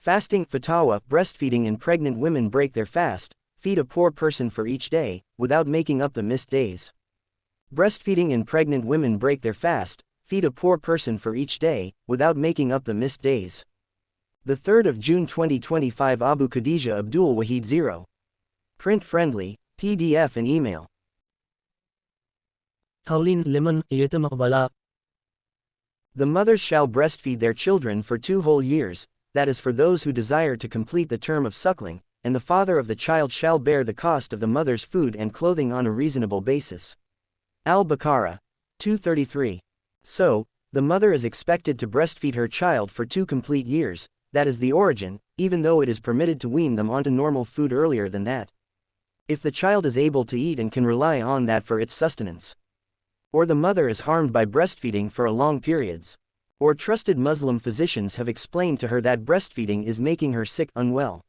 Fasting Fatawa, breastfeeding and pregnant women break their fast, feed a poor person for each day, without making up the missed days. Breastfeeding and pregnant women break their fast, feed a poor person for each day, without making up the missed days. The 3rd of June 2025 Abu Khadija Abdul Wahid 0. Print friendly, PDF and email. Kaulin Liman, Makbala. The mothers shall breastfeed their children for 2 whole years, that is for those who desire to complete the term of suckling, and the father of the child shall bear the cost of the mother's food and clothing on a reasonable basis. Al-Baqarah 233. So, the mother is expected to breastfeed her child for 2 complete years, that is the origin, even though it is permitted to wean them onto normal food earlier than that. If the child is able to eat and can rely on that for its sustenance. Or the mother is harmed by breastfeeding for long periods. Or trusted Muslim physicians have explained to her that breastfeeding is making her sick, unwell.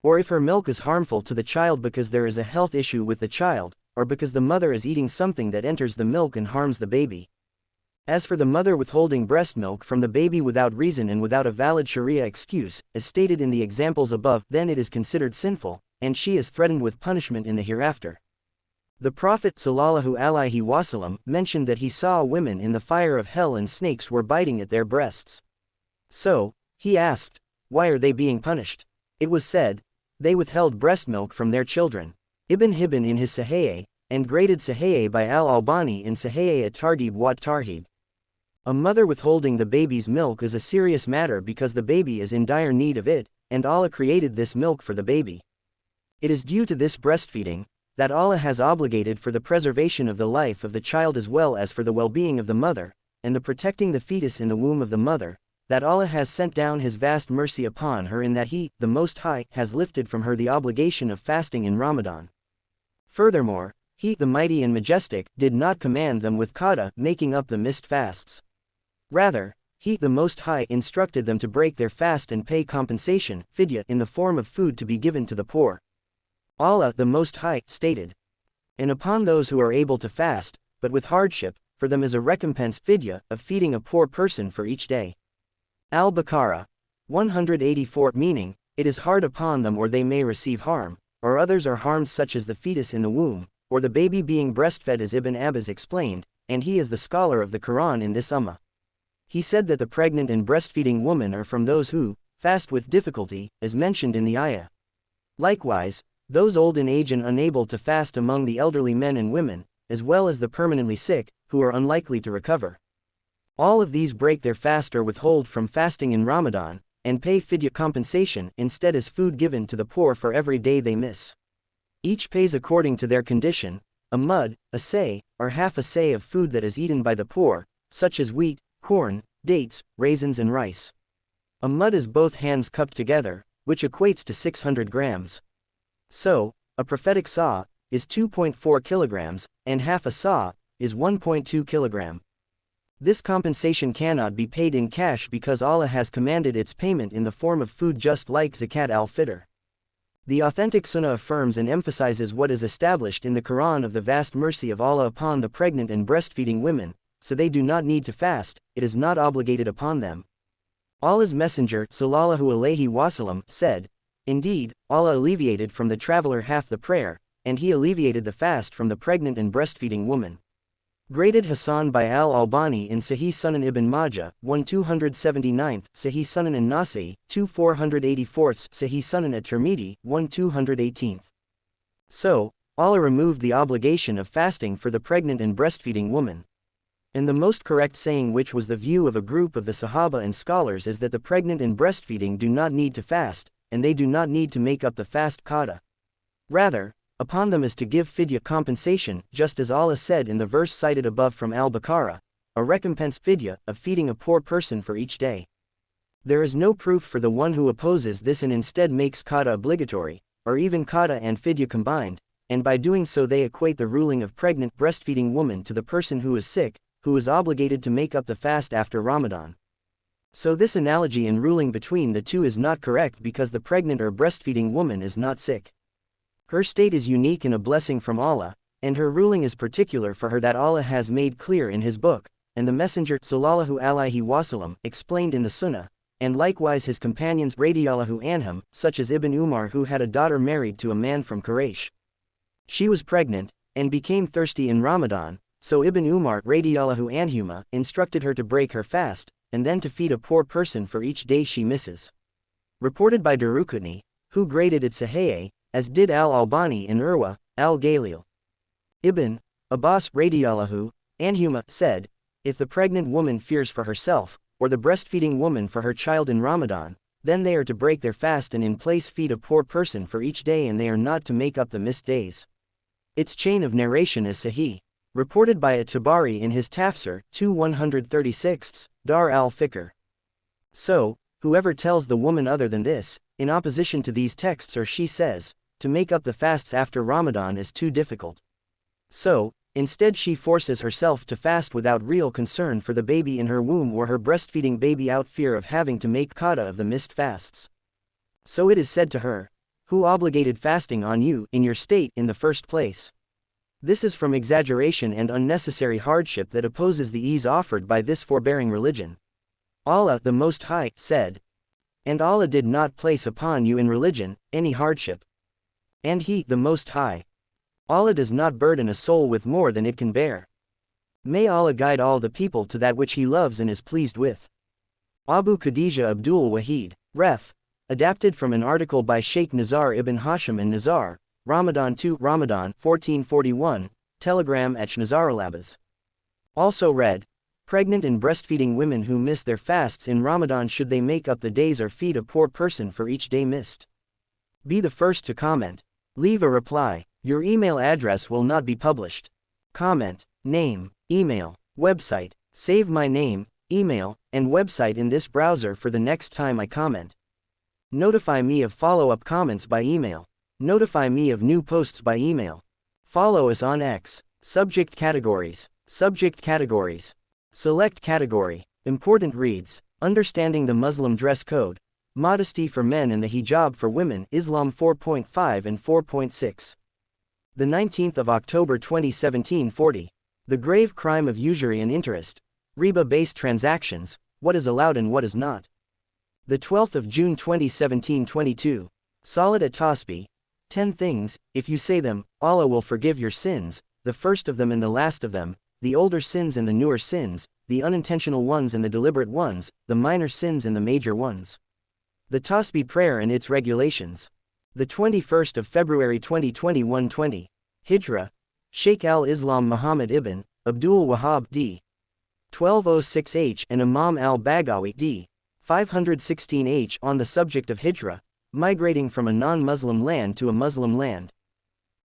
Or if her milk is harmful to the child because there is a health issue with the child, or because the mother is eating something that enters the milk and harms the baby. As for the mother withholding breast milk from the baby without reason and without a valid Sharia excuse, as stated in the examples above, then it is considered sinful, and she is threatened with punishment in the hereafter. The Prophet ﷺ mentioned that he saw women in the fire of hell and snakes were biting at their breasts. So, he asked, why are they being punished? It was said, they withheld breast milk from their children. Ibn Hibban in his Sahih, and graded Sahih by Al-Albani in Sahih at-Targhib wa Tarhib. A mother withholding the baby's milk is a serious matter because the baby is in dire need of it, and Allah created this milk for the baby. It is due to this breastfeeding that Allah has obligated for the preservation of the life of the child as well as for the well-being of the mother, and the protecting the fetus in the womb of the mother, that Allah has sent down His vast mercy upon her in that He, the Most High, has lifted from her the obligation of fasting in Ramadan. Furthermore, He, the Mighty and Majestic, did not command them with qada, making up the missed fasts. Rather, He, the Most High, instructed them to break their fast and pay compensation, fidya, in the form of food to be given to the poor. Allah, the Most High, stated, and upon those who are able to fast, but with hardship, for them is a recompense, fidya, of feeding a poor person for each day. Al-Baqarah 184, meaning, it is hard upon them or they may receive harm, or others are harmed such as the fetus in the womb, or the baby being breastfed as Ibn Abbas explained, and he is the scholar of the Quran in this ummah. He said that the pregnant and breastfeeding woman are from those who fast with difficulty, as mentioned in the ayah. Likewise, those old in age and unable to fast among the elderly men and women, as well as the permanently sick, who are unlikely to recover. All of these break their fast or withhold from fasting in Ramadan, and pay fidya compensation instead as food given to the poor for every day they miss. Each pays according to their condition, a mud, a say, or half a say of food that is eaten by the poor, such as wheat, corn, dates, raisins and rice. A mud is both hands cupped together, which equates to 600 grams. So, a prophetic saw is 2.4 kilograms, and half a saw is 1.2 kilogram. This compensation cannot be paid in cash because Allah has commanded its payment in the form of food, just like Zakat al-Fitr. The authentic Sunnah affirms and emphasizes what is established in the Quran of the vast mercy of Allah upon the pregnant and breastfeeding women, so they do not need to fast, it is not obligated upon them. Allah's Messenger sallallahu alaihi wasallam said, indeed, Allah alleviated from the traveler half the prayer, and He alleviated the fast from the pregnant and breastfeeding woman. Graded Hasan by Al-Albani in Sahih Sunan Ibn Majah, 1279, Sahih Sunan an-Nasa'i, 2484, Sahih Sunan at-Tirmidhi, 1218. So, Allah removed the obligation of fasting for the pregnant and breastfeeding woman. And the most correct saying, which was the view of a group of the Sahaba and scholars, is that the pregnant and breastfeeding do not need to fast, and they do not need to make up the fast qada. Rather, upon them is to give fidya compensation, just as Allah said in the verse cited above from Al-Baqarah, a recompense fidya of feeding a poor person for each day. There is no proof for the one who opposes this and instead makes qada obligatory, or even qada and fidya combined, and by doing so they equate the ruling of pregnant breastfeeding woman to the person who is sick, who is obligated to make up the fast after Ramadan. So this analogy and ruling between the two is not correct because the pregnant or breastfeeding woman is not sick. Her state is unique and a blessing from Allah, and her ruling is particular for her that Allah has made clear in His book, and the Messenger sallallahu alaihi wasallam explained in the Sunnah, and likewise his companions radiallahu anhum, such as Ibn Umar, who had a daughter married to a man from Quraysh. She was pregnant, and became thirsty in Ramadan, so Ibn Umar radiallahu anhuma instructed her to break her fast, and then to feed a poor person for each day she misses. Reported by Daraqutni, who graded it Sahih, as did Al-Albani in Urwa, Al-Ghalil. Ibn Abbas radiallahu anhuma said, if the pregnant woman fears for herself, or the breastfeeding woman for her child in Ramadan, then they are to break their fast and in place feed a poor person for each day, and they are not to make up the missed days. Its chain of narration is Sahih. Reported by At-Tabari in his Tafsir, 2-136, Dar al-Fikr. So, whoever tells the woman other than this, in opposition to these texts, or she says, to make up the fasts after Ramadan is too difficult. So, instead she forces herself to fast without real concern for the baby in her womb or her breastfeeding baby out fear of having to make qada of the missed fasts. So it is said to her, who obligated fasting on you in your state in the first place? This is from exaggeration and unnecessary hardship that opposes the ease offered by this forbearing religion. Allah the Most High said, and Allah did not place upon you in religion any hardship. And He, the Most High, Allah does not burden a soul with more than it can bear. May Allah guide all the people to that which He loves and is pleased with. Abu Khadija Abdul Wahid, Ref. Adapted from an article by Sheikh Nizar ibn Hashim and Nizar, Ramadan 2 Ramadan 1441, Telegram at Nizarulabas. Also read, pregnant and breastfeeding women who miss their fasts in Ramadan, should they make up the days or feed a poor person for each day missed? Be the first to comment. Leave a reply. Your email address will not be published. Comment, name, email, website. Save my name, email, and website in this browser for the next time I comment. Notify me of follow-up comments by email. Notify me of new posts by email. Follow us on X. Subject categories. Subject categories. Select category. Important reads. Understanding the Muslim dress code. Modesty for men and the hijab for women. Islam 4.5 and 4.6. The 19th of October 2017. 40. The grave crime of usury and interest. Riba-based transactions. What is allowed and what is not. The 12th of June 2017. 22. Solid at Tasbih. 10 things, if you say them, Allah will forgive your sins, the first of them and the last of them, the older sins and the newer sins, the unintentional ones and the deliberate ones, the minor sins and the major ones. The Tasbih prayer and its regulations. The 21st of February 2021. 20. Hijra. Sheikh al-Islam Muhammad ibn Abdul Wahhab d. 1206h and Imam al-Baghawi d. 516h on the subject of Hijra, migrating from a non-Muslim land to a Muslim land.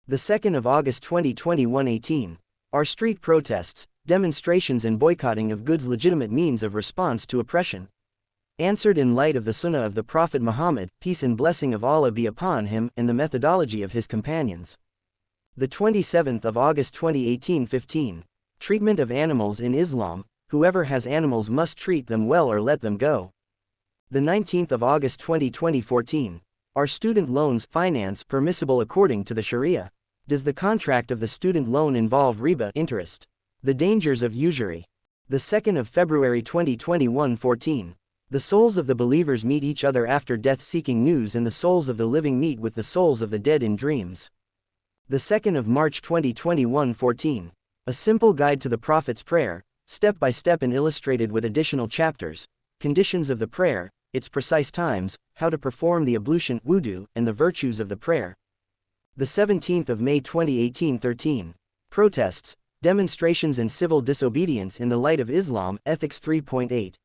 The 2nd of August 2021. 18. Are street protests, demonstrations and boycotting of goods legitimate means of response to oppression? Answered in light of the Sunnah of the Prophet Muhammad, peace and blessing of Allah be upon him, and the methodology of his companions. The 27th of August 2018. 15. Treatment of animals in Islam. Whoever has animals must treat them well or let them go. The 19th of August 2020. 14. Are student loans finance permissible according to the Sharia? Does the contract of the student loan involve riba interest? The dangers of usury. The 2nd of February 2021. 14. The souls of the believers meet each other after death seeking news, and the souls of the living meet with the souls of the dead in dreams. The 2nd of March 2021. 14. A simple guide to the Prophet's prayer, step by step and illustrated with additional chapters, conditions of the prayer, its precise times, how to perform the ablution, wudu, and the virtues of the prayer. The 17th of May 2018. 13. Protests, demonstrations and civil disobedience in the light of Islam, Ethics 3.8.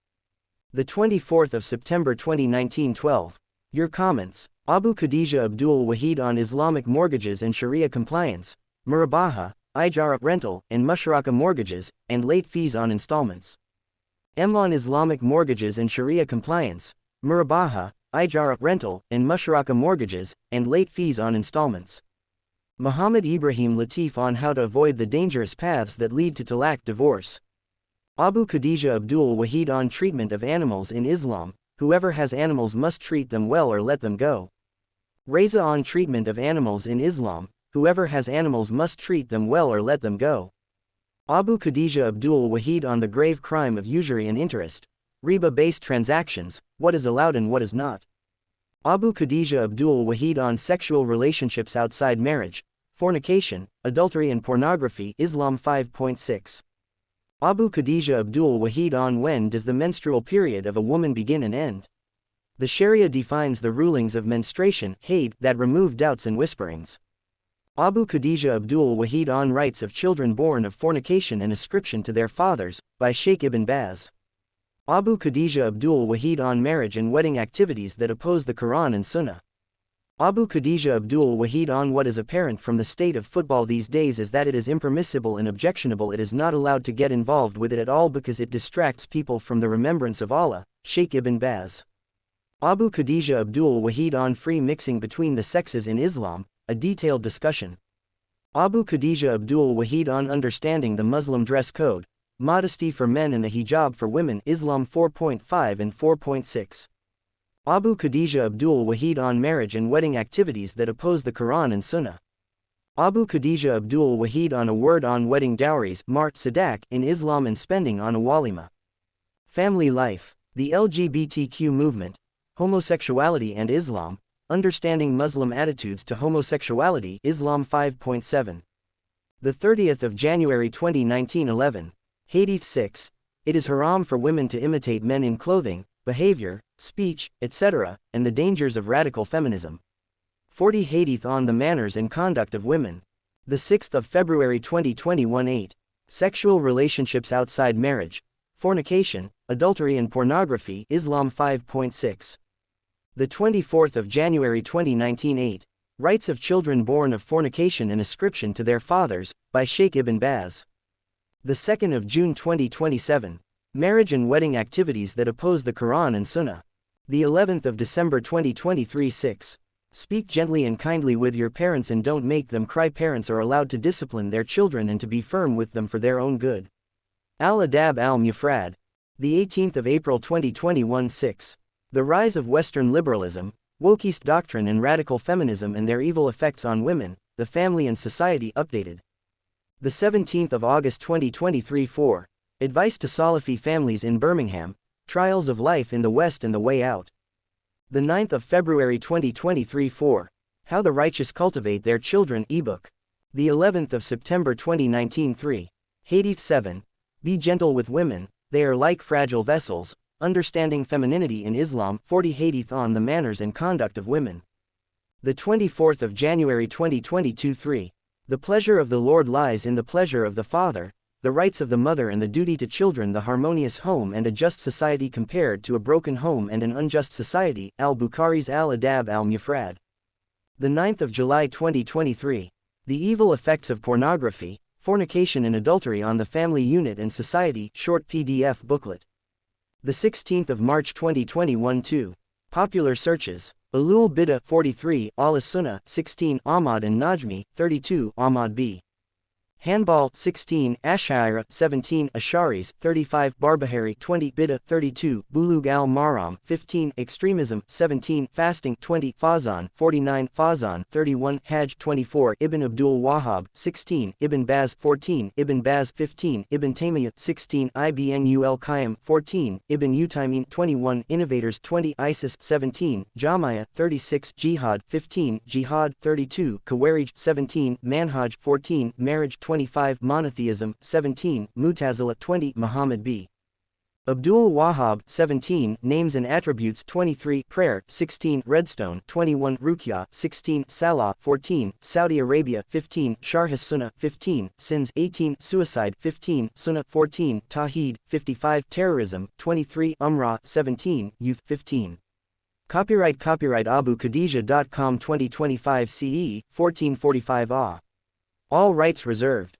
The 24th of September 2019. 12. Your comments. Abu Khadija Abdul Wahid on Islamic mortgages and Sharia compliance, Murabaha, Ijara rental, and Musharaka mortgages, and late fees on installments. On Islamic mortgages and Sharia compliance, Murabaha, Ijara rental, and Musharaka mortgages, and late fees on installments. Muhammad Ibrahim Latif on how to avoid the dangerous paths that lead to talaq divorce. Abu Khadija Abdul Wahid on treatment of animals in Islam. Whoever has animals must treat them well or let them go. Reza on treatment of animals in Islam. Whoever has animals must treat them well or let them go. Abu Khadija Abdul Wahid on the grave crime of usury and interest. Riba-based transactions, what is allowed and what is not. Abu Khadija Abdul Wahid on sexual relationships outside marriage, fornication, adultery and pornography Islam 5.6. Abu Khadija Abdul Wahid on when does the menstrual period of a woman begin and end? The Sharia defines the rulings of menstruation, haid, that remove doubts and whisperings. Abu Khadija Abdul Wahid on rights of children born of fornication and ascription to their fathers, by Sheikh Ibn Baz. Abu Khadija Abdul Wahid on marriage and wedding activities that oppose the Quran and Sunnah. Abu Khadija Abdul Wahid on what is apparent from the state of football these days is that it is impermissible and objectionable. It is not allowed to get involved with it at all because it distracts people from the remembrance of Allah, Sheikh Ibn Baz. Abu Khadija Abdul Wahid on free mixing between the sexes in Islam, a detailed discussion. Abu Khadija Abdul Wahid on understanding the Muslim dress code, modesty for men and the hijab for women Islam 4.5 and 4.6. Abu Khadija Abdul Wahid on marriage and wedding activities that oppose the Quran and Sunnah. Abu Khadija Abdul Wahid on a word on wedding dowries mart sadaq in Islam and spending on a walima. Family life, the LGBTQ movement, homosexuality and Islam, understanding Muslim attitudes to homosexuality Islam 5.7. The 30th of January 2019 11. Hadith 6. It is haram for women to imitate men in clothing, behavior, speech, etc., and the dangers of radical feminism. 40 Hadith on the manners and conduct of women. The 6th of February 2021 8. Sexual relationships outside marriage, fornication, adultery and pornography Islam 5.6. The 24th of January 2019 8. Rights of children born of fornication and ascription to their fathers, by Sheikh Ibn Baz. The 2nd of June 2027. Marriage and wedding activities that oppose the Quran and Sunnah. The 11th of December 2023 6. Speak gently and kindly with your parents and don't make them cry. Parents are allowed to discipline their children and to be firm with them for their own good. Al-Adab al-Mufrad. The 18th of April 2021 6. The rise of Western liberalism, wokeist doctrine and radical feminism and their evil effects on women, the family and society updated. The 17th of August 2023 4. Advice to Salafi families in Birmingham, Trials of Life in the West and the Way Out. The 9th of February 2023 4. How the Righteous Cultivate Their Children ebook. The 11th of September 2019 3. Hadith 7. Be gentle with women, they are like fragile vessels, understanding femininity in Islam 40 Hadith on the manners and conduct of women. The 24th of January 2022 3. The pleasure of the Lord lies in the pleasure of the Father, the rights of the mother and the duty to children, the harmonious home and a just society compared to a broken home and an unjust society, Al-Bukhari's Al-Adab al-Mufrad. The 9th of July 2023. The evil effects of pornography, fornication and adultery on the family unit and society, short PDF booklet. The 16th of March 2021 2. Popular searches. Ulul Bid'ah 43, Al-Sunnah 16, Ahmad and Najmi 32, Ahmad B. Hanbal 16, Ash'ari 17, Asharis 35, Barbahari 20, Bid'ah 32, Bulugh al-Maram 15, Extremism 17, Fasting 20, Fazan 49, Fazan 31, Hajj 24, Ibn Abdul Wahhab 16, Ibn Baz 14, Ibn Baz 15, Ibn Taymiyyah 16, Ibn al-Qayyim 14, Ibn Utaymin 21, Innovators 20, ISIS 17, Jamiyah 36, Jihad 15, Jihad 32, Khawarij 17, Manhaj 14, Marriage 25, Monotheism 17, Mutazila 20, Muhammad b. Abdul Wahhab 17, Names and Attributes 23, Prayer 16, Redstone 21, Ruqya 16, Salah 14, Saudi Arabia 15, Sharh as-Sunnah 15, Sins 18, Suicide 15, Sunnah 14, Tawheed 55, Terrorism 23, Umrah 17, Youth 15. Copyright Abu Khadija.com 2025 CE 1445 AH. All rights reserved.